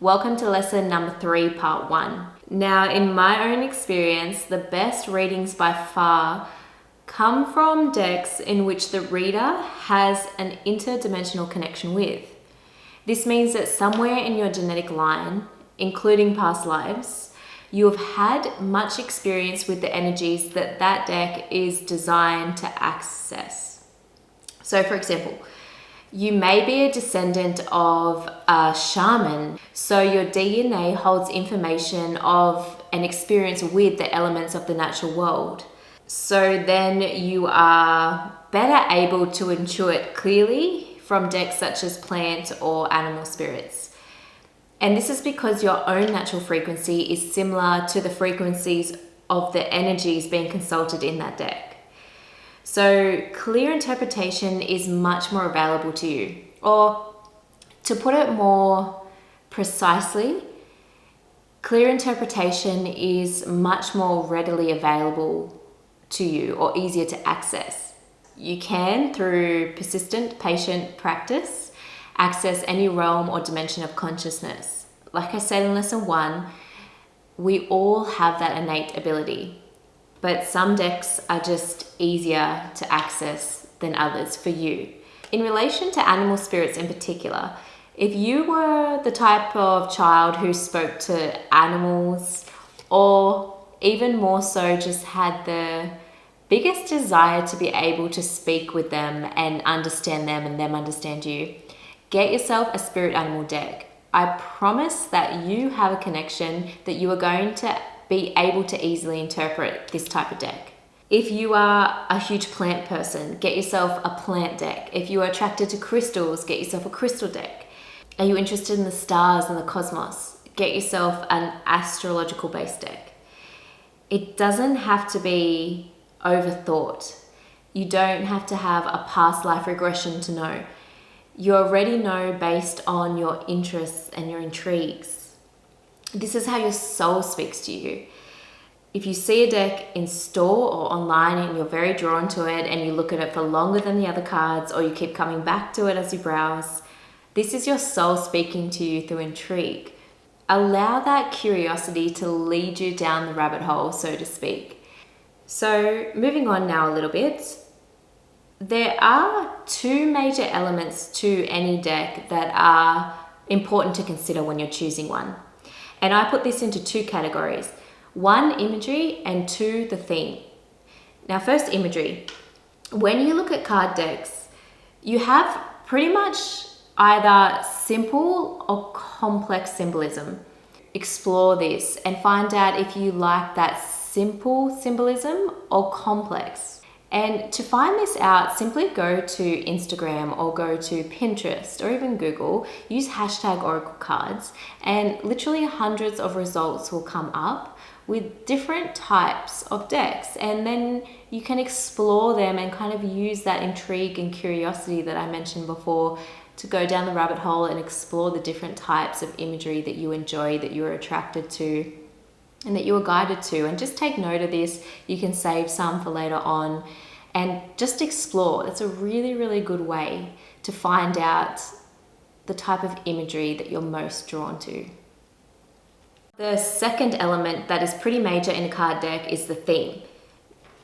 Welcome to lesson number 3, part 1. Now, in my own experience, the best readings by far come from decks in which the reader has an interdimensional connection with. This means that somewhere in your genetic line, including past lives, you have had much experience with the energies that deck is designed to access. So, for example, you may be a descendant of a shaman, so your DNA holds information of an experience with the elements of the natural world. So then you are better able to intuit clearly from decks such as plant or animal spirits. And this is because your own natural frequency is similar to the frequencies of the energies being consulted in that deck. So clear interpretation is much more available to you. Or to put it more precisely, clear interpretation is much more readily available to you or easier to access. You can, through persistent, patient practice, access any realm or dimension of consciousness. Like I said in lesson 1, we all have that innate ability. But some decks are just easier to access than others for you. In relation to animal spirits in particular, if you were the type of child who spoke to animals, or even more so just had the biggest desire to be able to speak with them and understand them and them understand you, get yourself a spirit animal deck. I promise that you have a connection that you are going to be able to easily interpret this type of deck. If you are a huge plant person, get yourself a plant deck. If you are attracted to crystals, get yourself a crystal deck. Are you interested in the stars and the cosmos? Get yourself an astrological based deck. It doesn't have to be overthought. You don't have to have a past life regression to know. You already know based on your interests and your intrigues. This is how your soul speaks to you. If you see a deck in store or online and you're very drawn to it and you look at it for longer than the other cards, or you keep coming back to it as you browse, this is your soul speaking to you through intrigue. Allow that curiosity to lead you down the rabbit hole, so to speak. So moving on now a little bit, there are 2 major elements to any deck that are important to consider when you're choosing one. And I put this into 2 categories. 1, imagery, and 2, the theme. Now first, imagery. When you look at card decks, you have pretty much either simple or complex symbolism. Explore this and find out if you like that simple symbolism or complex. And to find this out, simply go to Instagram or go to Pinterest or even Google, use hashtag Oracle cards, and literally hundreds of results will come up with different types of decks. And then you can explore them and kind of use that intrigue and curiosity that I mentioned before to go down the rabbit hole and explore the different types of imagery that you enjoy, that you're attracted to, and that you are guided to. And just take note of this. You can save some for later on and just explore. It's a really, really good way to find out the type of imagery that you're most drawn to. The second element that is pretty major in a card deck is the theme.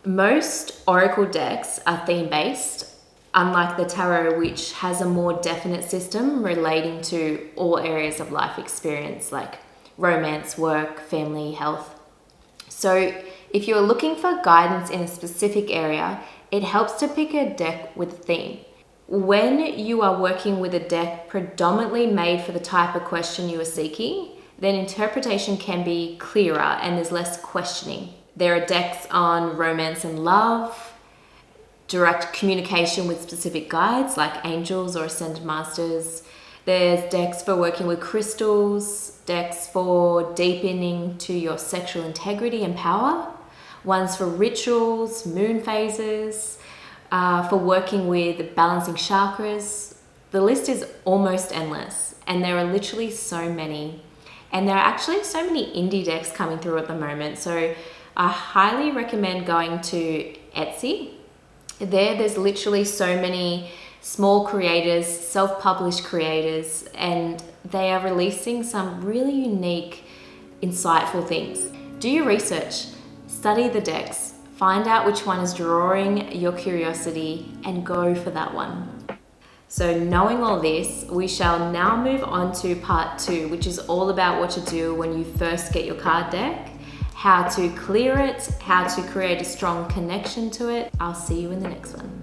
Most oracle decks are theme-based, unlike the tarot, which has a more definite system relating to all areas of life experience like romance, work, family, health. So if you're looking for guidance in a specific area, it helps to pick a deck with a theme. When you are working with a deck predominantly made for the type of question you are seeking, then interpretation can be clearer and there's less questioning. There are decks on romance and love, direct communication with specific guides like angels or ascended masters. There's decks for working with crystals, decks for deepening to your sexual integrity and power, ones for rituals, moon phases, for working with balancing chakras. The list is almost endless, and there are literally so many. And there are actually so many indie decks coming through at the moment, so I highly recommend going to Etsy. There's literally so many small creators, self-published creators, and they are releasing some really unique, insightful things. Do your research, study the decks, find out which one is drawing your curiosity and go for that one. So knowing all this, we shall now move on to part 2, which is all about what to do when you first get your card deck, how to clear it, how to create a strong connection to it. I'll see you in the next one.